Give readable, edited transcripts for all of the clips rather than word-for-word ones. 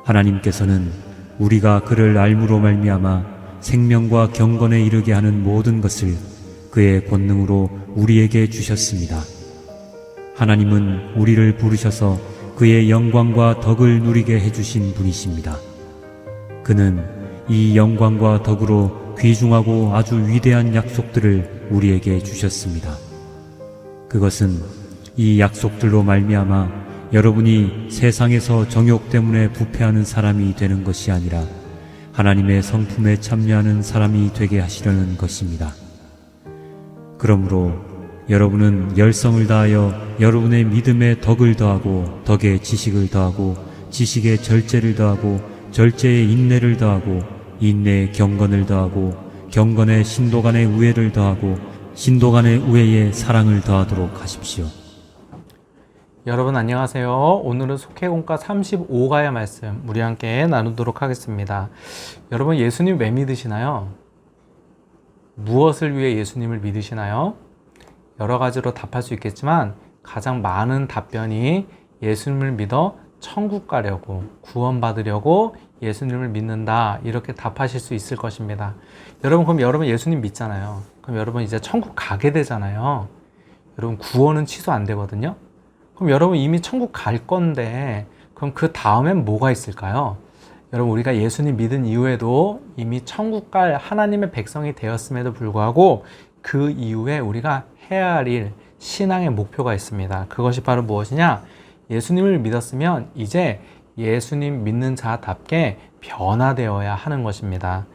하나님께서는 우리가 그를 알므로 말미암아 생명과 경건에 이르게 하는 모든 것을 그의 권능으로 우리에게 주셨습니다. 하나님은 우리를 부르셔서 그의 영광과 덕을 누리게 해주신 분이십니다. 그는 이 영광과 덕으로 귀중하고 아주 위대한 약속들을 우리에게 주셨습니다. 그것은 이 약속들로 말미암아 여러분이 세상에서 정욕 때문에 부패하는 사람이 되는 것이 아니라 하나님의 성품에 참여하는 사람이 되게 하시려는 것입니다. 그러므로 여러분은 열성을 다하여 여러분의 믿음에 덕을 더하고 덕에 지식을 더하고 지식에 절제를 더하고 절제에 인내를 더하고 인내에 경건을 더하고 경건에 신도 간의 우애를 더하고 신도 간의 우애에 사랑을 더하도록 하십시오. 여러분 안녕하세요. 오늘은 속회공과 35가의 말씀 우리 함께 나누도록 하겠습니다. 여러분 예수님 왜 믿으시나요? 무엇을 위해 예수님을 믿으시나요? 여러 가지로 답할 수 있겠지만 가장 많은 답변이 예수님을 믿어 천국 가려고 구원받으려고 예수님을 믿는다 이렇게 답하실 수 있을 것입니다. 그럼 여러분 예수님 믿잖아요. 그럼 여러분 이제 천국 가게 되잖아요. 여러분 구원은 취소 안 되거든요. 그럼 여러분 이미 천국 갈 건데 그럼 그 다음엔 뭐가 있을까요? 여러분 우리가 예수님 믿은 이후에도 이미 천국 갈 하나님의 백성이 되었음에도 불구하고 그 이후에 우리가 해야 할 일, 신앙의 목표가 있습니다. 그것이 바로 무엇이냐? 예수님을 믿었으면 이제 예수님 믿는 자답게 변화되어야 하는 것입니다.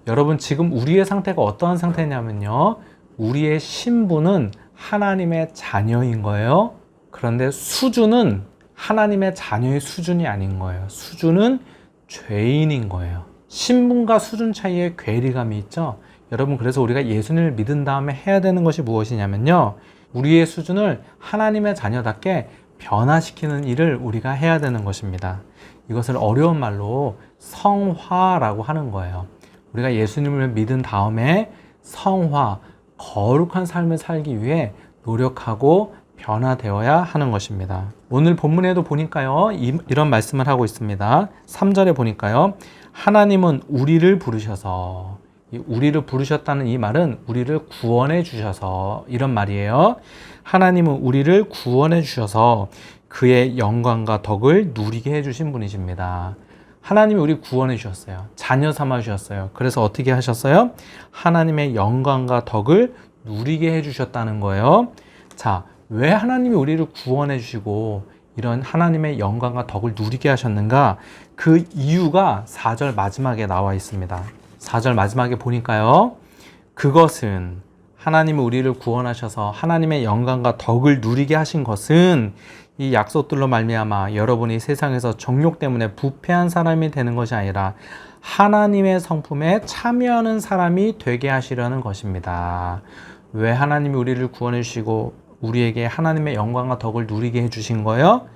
여러분 지금 우리의 상태가 어떠한 상태냐면요. 우리의 신분은 하나님의 자녀인 거예요. 그런데 수준은 하나님의 자녀의 수준이 아닌 거예요. 수준은 죄인인 거예요. 신분과 수준 차이에 괴리감이 있죠. 여러분 그래서 우리가 예수님을 믿은 다음에 해야 되는 것이 무엇이냐면요. 우리의 수준을 하나님의 자녀답게 변화시키는 일을 우리가 해야 되는 것입니다. 이것을 어려운 말로 성화라고 하는 거예요. 우리가 예수님을 믿은 다음에 성화, 거룩한 삶을 살기 위해 노력하고 변화되어야 하는 것입니다. 오늘 본문에도 보니까요, 이런 말씀을 하고 있습니다. 3절에 보니까요, 하나님은 우리를 부르셔서, 우리를 부르셨다는 이 말은 우리를 구원해 주셔서 이런 말이에요. 하나님은 우리를 구원해 주셔서 그의 영광과 덕을 누리게 해주신 분이십니다. 하나님이 우리 구원해 주셨어요. 자녀 삼아 주셨어요. 그래서 어떻게 하셨어요? 하나님의 영광과 덕을 누리게 해주셨다는 거예요. 자, 왜 하나님이 우리를 구원해 주시고 이런 하나님의 영광과 덕을 누리게 하셨는가? 그 이유가 4절 마지막에 나와 있습니다. 4절 마지막에 보니까요. 그것은 하나님이 우리를 구원하셔서 하나님의 영광과 덕을 누리게 하신 것은 이 약속들로 말미암아 여러분이 세상에서 정욕 때문에 부패한 사람이 되는 것이 아니라 하나님의 성품에 참여하는 사람이 되게 하시려는 것입니다. 왜 하나님이 우리를 구원해 주시고 우리에게 하나님의 영광과 덕을 누리게 해주신 거예요?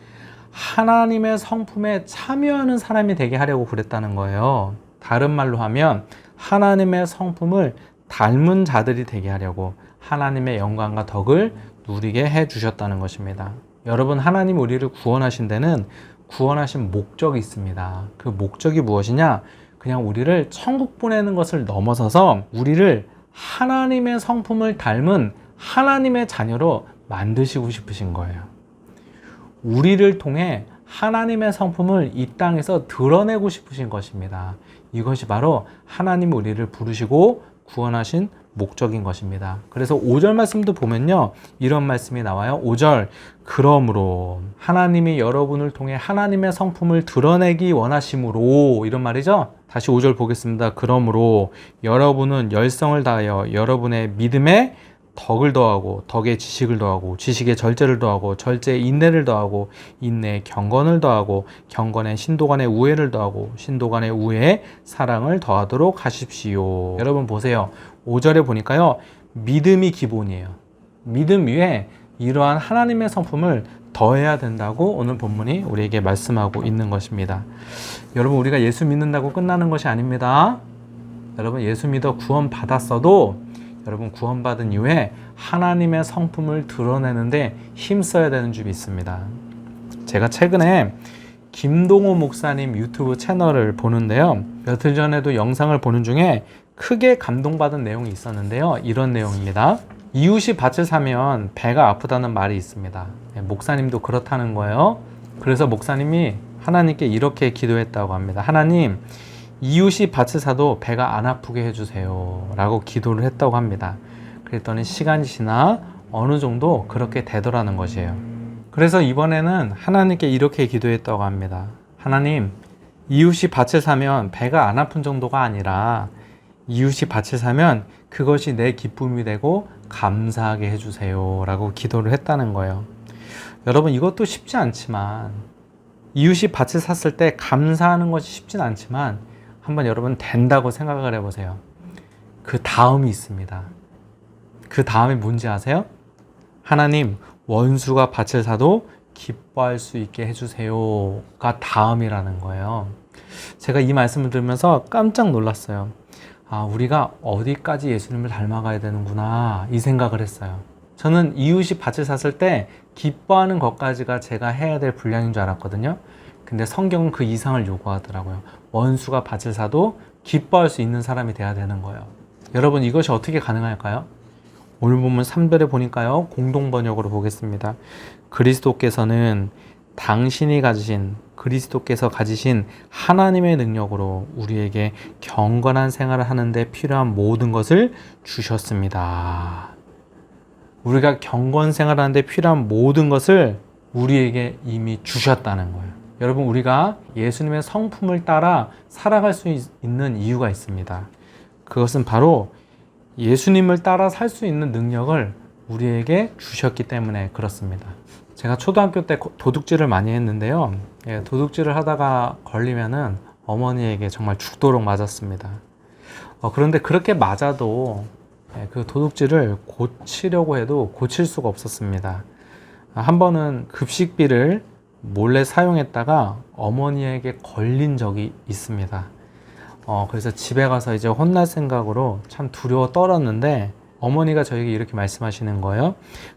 하나님의 성품에 참여하는 사람이 되게 하려고 그랬다는 거예요. 다른 말로 하면 하나님의 성품을 닮은 자들이 되게 하려고 하나님의 영광과 덕을 누리게 해주셨다는 것입니다. 여러분 하나님이 우리를 구원하신 데는 구원하신 목적이 있습니다. 그 목적이 무엇이냐? 그냥 우리를 천국 보내는 것을 넘어서서 우리를 하나님의 성품을 닮은 하나님의 자녀로 만드시고 싶으신 거예요. 우리를 통해 하나님의 성품을 이 땅에서 드러내고 싶으신 것입니다. 이것이 바로 하나님이 우리를 부르시고 구원하신 목적인 것입니다. 그래서 5절 말씀도 보면요. 이런 말씀이 나와요. 5절 그러므로 하나님이 여러분을 통해 하나님의 성품을 드러내기 원하심으로 이런 말이죠. 다시 5절 보겠습니다. 그러므로 여러분은 열성을 다하여 여러분의 믿음에 덕을 더하고 덕에 지식을 더하고 지식에 절제를 더하고 절제에 인내를 더하고 인내에 경건을 더하고 경건에 신도 간의 우애를 더하고 신도 간의 우애에 사랑을 더하도록 하십시오. 여러분 보세요. 5절에 보니까요. 믿음이 기본이에요. 믿음 위에 이러한 하나님의 성품을 더해야 된다고 오늘 본문이 우리에게 말씀하고 있는 것입니다. 여러분 우리가 예수 믿는다고 끝나는 것이 아닙니다. 여러분 예수 믿어 구원 받았어도 여러분 구원받은 이후에 하나님의 성품을 드러내는데 힘써야 되는 줄이 있습니다. 제가 최근에 김동호 목사님 유튜브 채널을 보는데요. 며칠 전에도 영상을 보는 중에 크게 감동받은 내용이 있었는데요. 이런 내용입니다. 이웃이 밭을 사면 배가 아프다는 말이 있습니다. 목사님도 그렇다는 거예요. 그래서 목사님이 하나님께 이렇게 기도했다고 합니다. 하나님, 이웃이 밭을 사도 배가 안 아프게 해주세요 라고 기도를 했다고 합니다. 그랬더니 시간이 지나 어느 정도 그렇게 되더라는 것이에요. 그래서 이번에는 하나님께 이렇게 기도했다고 합니다. 하나님, 이웃이 밭을 사면 배가 안 아픈 정도가 아니라 이웃이 밭을 사면 그것이 내 기쁨이 되고 감사하게 해주세요 라고 기도를 했다는 거예요. 여러분, 이것도 쉽지 않지만, 이웃이 밭을 샀을 때 감사하는 것이 쉽진 않지만 한번 여러분 된다고 생각을 해보세요. 그 다음이 있습니다. 그 다음이 뭔지 아세요? 하나님, 원수가 밭을 사도 기뻐할 수 있게 해주세요가 다음이라는 거예요. 제가 이 말씀을 들으면서 깜짝 놀랐어요. 아, 우리가 어디까지 예수님을 닮아가야 되는구나 이 생각을 했어요. 저는 이웃이 밭을 샀을 때 기뻐하는 것까지가 제가 해야 될 분량인 줄 알았거든요. 근데 성경은 그 이상을 요구하더라고요. 원수가 밭을 사도 기뻐할 수 있는 사람이 돼야 되는 거예요. 여러분, 이것이 어떻게 가능할까요? 오늘 본문 3절에 보니까요, 공동 번역으로 보겠습니다. 그리스도께서는 당신이 가지신, 그리스도께서 가지신 하나님의 능력으로 우리에게 경건한 생활을 하는데 필요한 모든 것을 주셨습니다. 우리가 경건 생활하는데 필요한 모든 것을 우리에게 이미 주셨다는 거예요. 여러분, 우리가 예수님의 성품을 따라 살아갈 수 있는 이유가 있습니다. 그것은 바로 예수님을 따라 살 수 있는 능력을 우리에게 주셨기 때문에 그렇습니다. 제가 초등학교 때 도둑질을 많이 했는데요. 도둑질을 하다가 걸리면은 어머니에게 정말 죽도록 맞았습니다. 그런데 그렇게 맞아도 그 도둑질을 고치려고 해도 고칠 수가 없었습니다. 한 번은 급식비를 몰래 사용했다가 어머니에게 걸린 적이 있습니다. 그래서 집에 가서 이제 혼날 생각으로 참 두려워 떨었는데 어머니가 저에게 이렇게 말씀하시는 거예요.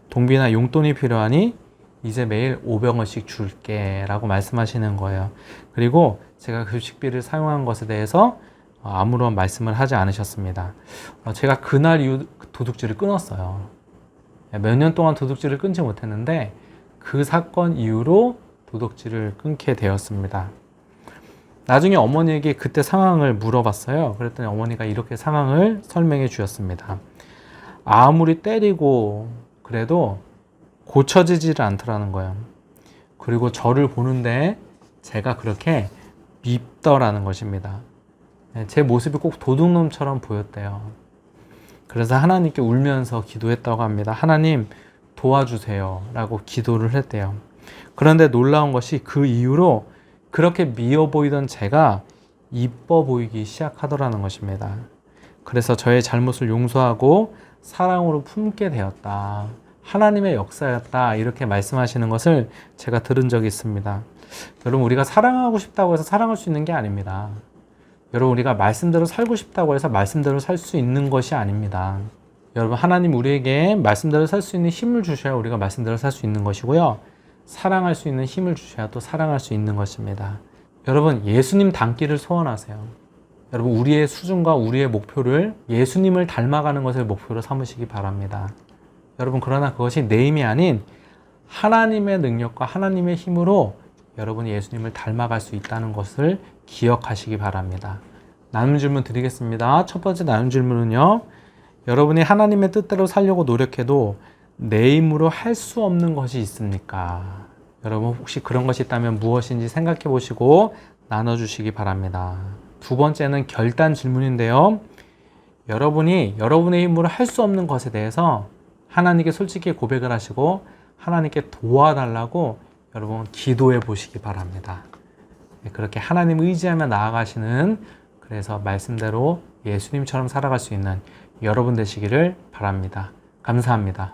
동빈아, 용돈이 필요하니 이제 매일 500원씩 줄게 라고 말씀하시는 거예요. 그리고 제가 급식비를 사용한 것에 대해서 아무런 말씀을 하지 않으셨습니다. 제가 그날 이후 도둑질을 끊었어요. 몇 년 동안 도둑질을 끊지 못했는데 그 사건 이후로 도둑질을 끊게 되었습니다. 나중에 어머니에게 그때 상황을 물어봤어요. 그랬더니 어머니가 이렇게 상황을 설명해 주셨습니다. 아무리 때리고 그래도 고쳐지지를 않더라는 거예요. 그리고 저를 보는데 제가 그렇게 밉더라는 것입니다. 제 모습이 꼭 도둑놈처럼 보였대요. 그래서 하나님께 울면서 기도했다고 합니다. 하나님, 도와주세요 라고 기도를 했대요. 그런데 놀라운 것이 그 이후로 그렇게 미워 보이던 제가 이뻐 보이기 시작하더라는 것입니다. 그래서 저의 잘못을 용서하고 사랑으로 품게 되었다. 하나님의 역사였다. 이렇게 말씀하시는 것을 제가 들은 적이 있습니다. 여러분, 우리가 사랑하고 싶다고 해서 사랑할 수 있는 게 아닙니다. 여러분, 우리가 말씀대로 살고 싶다고 해서 말씀대로 살 수 있는 것이 아닙니다. 여러분, 하나님 우리에게 말씀대로 살 수 있는 힘을 주셔야 우리가 말씀대로 살 수 있는 것이고요. 사랑할 수 있는 힘을 주셔야 또 사랑할 수 있는 것입니다. 여러분, 예수님 닮기를 소원하세요. 여러분, 우리의 수준과 우리의 목표를 예수님을 닮아가는 것을 목표로 삼으시기 바랍니다. 여러분, 그러나 그것이 내 힘이 아닌 하나님의 능력과 하나님의 힘으로 여러분이 예수님을 닮아갈 수 있다는 것을 기억하시기 바랍니다. 나눔 질문 드리겠습니다. 첫 번째 나눔 질문은요. 여러분이 하나님의 뜻대로 살려고 노력해도 내 힘으로 할 수 없는 것이 있습니까? 여러분, 혹시 그런 것이 있다면 무엇인지 생각해 보시고 나눠주시기 바랍니다. 두 번째는 결단 질문인데요. 여러분이 여러분의 힘으로 할 수 없는 것에 대해서 하나님께 솔직히 고백을 하시고 하나님께 도와달라고 여러분 기도해 보시기 바랍니다. 그렇게 하나님 의지하며 나아가시는, 그래서 말씀대로 예수님처럼 살아갈 수 있는 여러분 되시기를 바랍니다. 감사합니다.